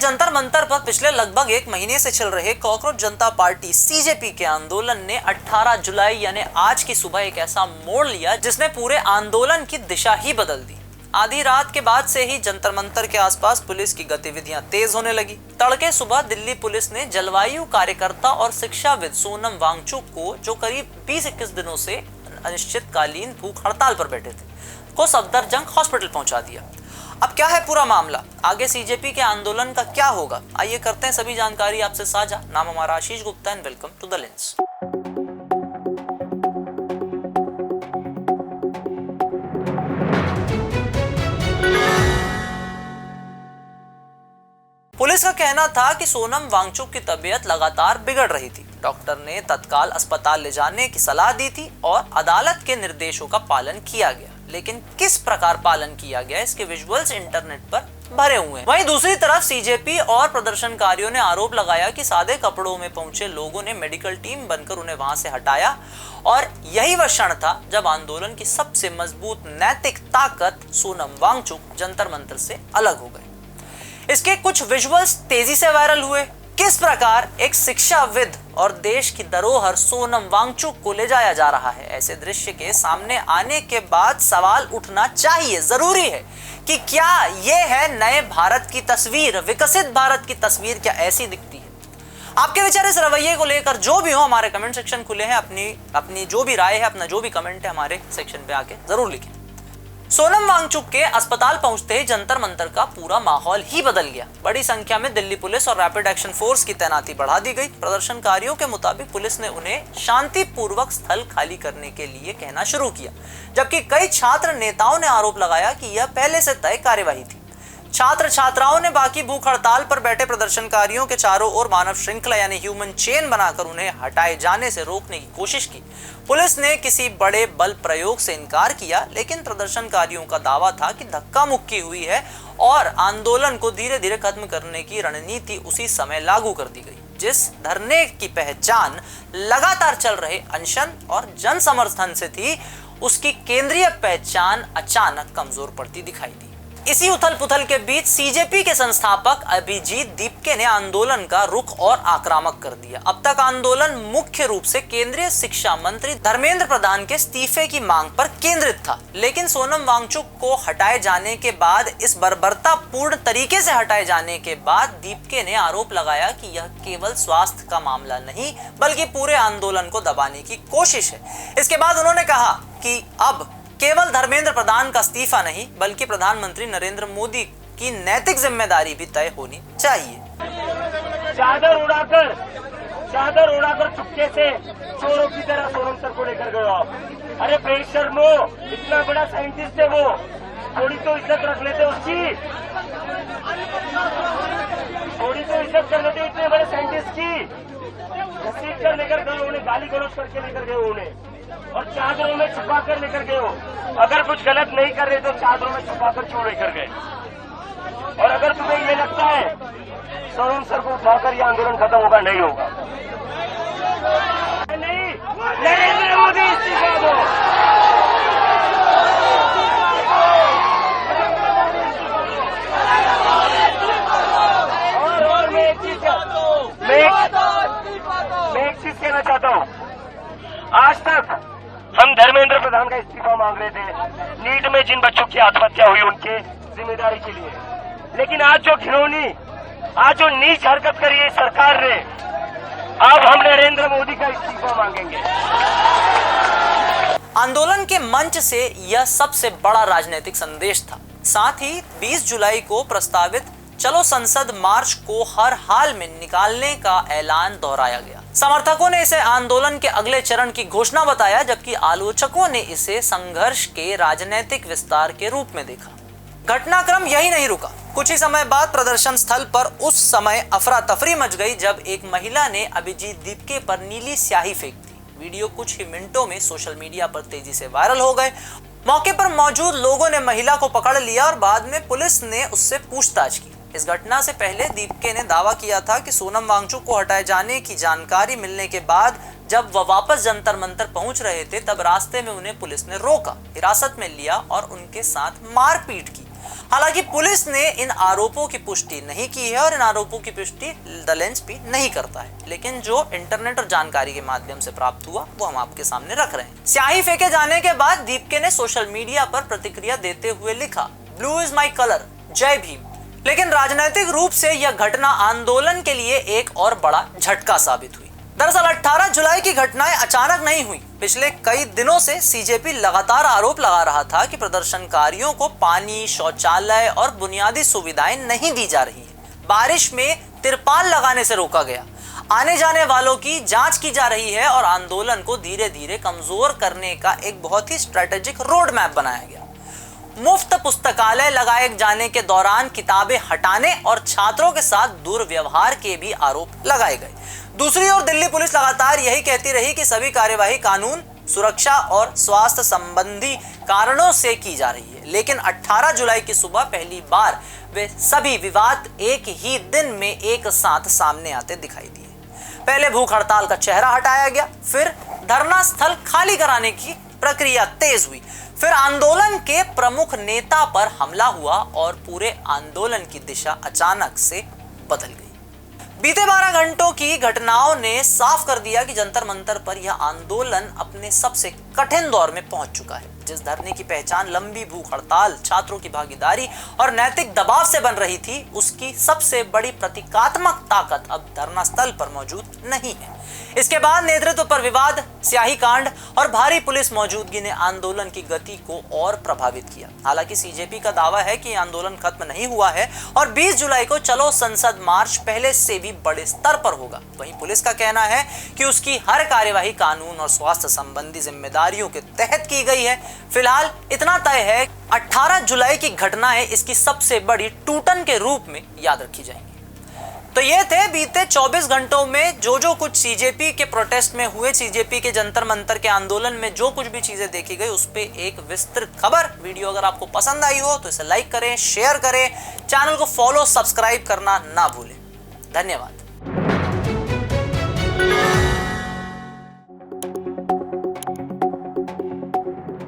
जंतर मंतर पर पिछले लगभग 1 महीने से चल रहे कॉकरोच जनता पार्टी सीजेपी के आंदोलन ने 18 जुलाई यानी आज की सुबह एक ऐसा मोड़ लिया जिसने पूरे आंदोलन की दिशा ही बदल दी। आधी रात के बाद से ही जंतर मंतर के आसपास पुलिस की गतिविधियां तेज होने लगी। तड़के सुबह दिल्ली पुलिस ने जलवायु कार्यकर्ता और शिक्षाविद सोनम वांगचुक को, जो करीब 20-21 दिनों से अनिश्चितकालीन भूख हड़ताल पर बैठे थे, को सफदरजंग हॉस्पिटल पहुंचा दिया। अब क्या है पूरा मामला, आगे सीजेपी के आंदोलन का क्या होगा, आइए करते हैं सभी जानकारी आपसे साझा। नाम हमारा Ashish Gupta and welcome to the lens. Police का कहना था कि सोनम वांगचुक की तबीयत लगातार बिगड़ रही थी। डॉक्टर ने तत्काल अस्पताल ले जाने की सलाह दी थी और अदालत के निर्देशों का पालन किया गया, लेकिन किस प्रकार पालन किया गया इसके विजुअल्स इंटरनेट पर भरे हुए हैं। वहीं दूसरी तरफ सीजेपी और प्रदर्शनकारियों ने आरोप लगाया कि सादे कपड़ों में पहुंचे लोगों ने मेडिकल टीम बनकर उन्हें वहां से हटाया और यही वह क्षण था जब आंदोलन की सबसे मजबूत नैतिक ताकत सोनम वांगचुक जंतर मंतर से अलग हो गए। इसके कुछ विजुअल्स तेजी से वायरल हुए। किस प्रकार एक शिक्षाविद और देश की धरोहर सोनम वांगचुक को ले जाया जा रहा है, ऐसे दृश्य के सामने आने के बाद सवाल उठना चाहिए, जरूरी है कि क्या यह है नए भारत की तस्वीर, विकसित भारत की तस्वीर क्या ऐसी दिखती है? आपके विचार इस रवैये को लेकर जो भी हो, हमारे कमेंट सेक्शन खुले हैं। अपनी जो भी राय है, अपना जो भी कमेंट है हमारे सेक्शन पे आके जरूर लिखें। सोनम वांगचुक के अस्पताल पहुंचते ही जंतर मंतर का पूरा माहौल ही बदल गया। बड़ी संख्या में दिल्ली पुलिस और रैपिड एक्शन फोर्स की तैनाती बढ़ा दी गई। प्रदर्शनकारियों के मुताबिक पुलिस ने उन्हें शांतिपूर्वक स्थल खाली करने के लिए कहना शुरू किया, जबकि कई छात्र नेताओं ने आरोप लगाया कि यह पहले से तय कार्यवाही थी। छात्र छात्राओं ने बाकी भूख हड़ताल पर बैठे प्रदर्शनकारियों के चारों ओर मानव श्रृंखला यानी ह्यूमन चेन बनाकर उन्हें हटाए जाने से रोकने की कोशिश की। पुलिस ने किसी बड़े बल प्रयोग से इनकार किया, लेकिन प्रदर्शनकारियों का दावा था कि धक्का मुक्की हुई है और आंदोलन को धीरे धीरे खत्म करने की रणनीति उसी समय लागू कर दी गई। जिस धरने की पहचान लगातार चल रहे अनशन और जन समर्थन से थी, उसकी केंद्रीय पहचान अचानक कमजोर पड़ती दिखाई दी। इसी उथल पुथल के बीच सीजेपी के संस्थापक अभिजीत दीपके ने आंदोलन का रुख और आक्रामक कर दिया। अब तक आंदोलन मुख्य रूप से केंद्रीय शिक्षा मंत्री धर्मेंद्र प्रधान के इस्तीफे की मांग पर केंद्रित था, लेकिन सोनम वांगचुक को हटाए जाने के बाद, इस बर्बरतापूर्ण तरीके से हटाए जाने के बाद दीपके ने आरोप लगाया कि यह केवल स्वास्थ्य का मामला नहीं बल्कि पूरे आंदोलन को दबाने की कोशिश है। इसके बाद उन्होंने कहा कि अब केवल धर्मेंद्र प्रधान का इस्तीफा नहीं बल्कि प्रधानमंत्री नरेंद्र मोदी की नैतिक जिम्मेदारी भी तय होनी चाहिए। चादर उड़ाकर चुपके से चोरों की तरह सोनम सर को लेकर गए आप। अरे बेशर्मो, इतना बड़ा साइंटिस्ट है वो, थोड़ी तो इज्जत रख लेते उसकी, थोड़ी तो इज्जत कर लेते इतने बड़े साइंटिस्ट की। घसीट कर लेकर गए उन्हें, गाली गलौज करके लेकर गए उन्हें और चादरों में छुपा कर लेकर गए हो। अगर कुछ गलत नहीं कर रहे तो चादरों में छुपा कर क्यों लेकर गए? और अगर तुम्हें ये लगता है सोनम सर को उठाकर यह आंदोलन खत्म होगा, नहीं होगा। नहीं, नरेंद्र मोदी इस्तीफा दो। और मैं एक चीज कहना चाहता हूँ, आज तक हम धर्मेंद्र प्रधान का इस्तीफा मांग रहे थे नीट में जिन बच्चों की आत्महत्या हुई उनके जिम्मेदारी के लिए, लेकिन आज जो घिनौनी, आज जो नीच हरकत करी है सरकार ने, अब हम नरेंद्र मोदी का इस्तीफा मांगेंगे। आंदोलन के मंच से यह सबसे बड़ा राजनीतिक संदेश था। साथ ही 20 जुलाई को प्रस्तावित चलो संसद मार्च को हर हाल में निकालने का ऐलान दोहराया गया। समर्थकों ने इसे आंदोलन के अगले चरण की घोषणा बताया, जबकि आलोचकों ने इसे संघर्ष के राजनीतिक विस्तार के रूप में देखा। घटनाक्रम यही नहीं रुका। कुछ ही समय बाद प्रदर्शन स्थल पर उस समय अफरा तफरी मच गई जब एक महिला ने अभिजीत दीपके पर नीली स्याही फेंक दी। वीडियो कुछ ही मिनटों में सोशल मीडिया पर तेजी से वायरल हो गए। मौके पर मौजूद लोगों ने महिला को पकड़ लिया और बाद में पुलिस ने उससे पूछताछ की। इस घटना से पहले दीपके ने दावा किया था कि सोनम वांगचुक को हटाए जाने की जानकारी मिलने के बाद जब वह वापस जंतर मंतर पहुंच रहे थे, तब रास्ते में उन्हें पुलिस ने रोका, हिरासत में लिया और उनके साथ मारपीट की। हालांकि पुलिस ने इन आरोपों की पुष्टि नहीं की है और इन आरोपों की पुष्टि द लेंस भी नहीं करता है, लेकिन जो इंटरनेट और जानकारी के माध्यम से प्राप्त हुआ वो हम आपके सामने रख रहे हैं। स्याही फेंके जाने के बाद दीपके ने सोशल मीडिया पर प्रतिक्रिया देते हुए लिखा, ब्लू इज माई कलर, जय भीम। लेकिन राजनीतिक रूप से यह घटना आंदोलन के लिए एक और बड़ा झटका साबित हुई। दरअसल 18 जुलाई की घटनाएं अचानक नहीं हुई। पिछले कई दिनों से सीजेपी लगातार आरोप लगा रहा था कि प्रदर्शनकारियों को पानी, शौचालय और बुनियादी सुविधाएं नहीं दी जा रही है। बारिश में तिरपाल लगाने से रोका गया, आने जाने वालों की जांच की जा रही है और आंदोलन को धीरे धीरे कमजोर करने का एक बहुत ही स्ट्रेटेजिक रोड मैप बनाया गया। मुफ्त पुस्तकालय लगाए जाने के दौरान किताबें हटाने और छात्रों के साथ दुर्व्यवहार के भी आरोप लगाए गए। दूसरी ओर दिल्ली पुलिस लगातार यही कहती रही कि सभी कार्यवाही कानून, सुरक्षा और स्वास्थ्य संबंधी कारणों से की जा रही है, लेकिन 18 जुलाई की सुबह पहली बार वे सभी विवाद एक ही दिन में एक साथ सामने आते दिखाई दिए। पहले भूख हड़ताल का चेहरा हटाया गया, फिर धरना स्थल खाली कराने की प्रक्रिया तेज हुई, फिर आंदोलन के प्रमुख नेता पर हमला हुआ और पूरे आंदोलन की दिशा अचानक से बदल गई। बीते 12 घंटों की घटनाओं ने साफ कर दिया कि जंतर मंतर पर यह आंदोलन अपने सबसे कठिन दौर में पहुंच चुका है। जिस धरने की पहचान लंबी भूख हड़ताल, छात्रों की भागीदारी और नैतिक दबाव से बन रही थी, उसकी सबसे बड़ी प्रतीकात्मक ताकत अब धरना स्थल पर मौजूद नहीं है। इसके बाद नेतृत्व पर विवाद, स्याही कांड और भारी पुलिस मौजूदगी ने आंदोलन की गति को और प्रभावित किया। हालांकि सीजेपी का दावा है कि आंदोलन खत्म नहीं हुआ है और 20 जुलाई को चलो संसद मार्च पहले से भी बड़े स्तर पर होगा। वहीं पुलिस का कहना है कि उसकी हर कार्यवाही कानून और स्वास्थ्य संबंधी जिम्मेदारियों के तहत की गई है। फिलहाल इतना तय है, 18 जुलाई की घटनाएं इसकी सबसे बड़ी टूटन के रूप में याद रखी जाएंगी। तो ये थे बीते 24 घंटों में जो कुछ सीजेपी के प्रोटेस्ट में हुए, सीजेपी के जंतर मंतर के आंदोलन में जो कुछ भी चीजें देखी गई, उस पे एक विस्तृत खबर। वीडियो अगर आपको पसंद आई हो तो इसे लाइक करें, शेयर करें, चैनल को फॉलो, सब्सक्राइब करना ना भूलें। धन्यवाद।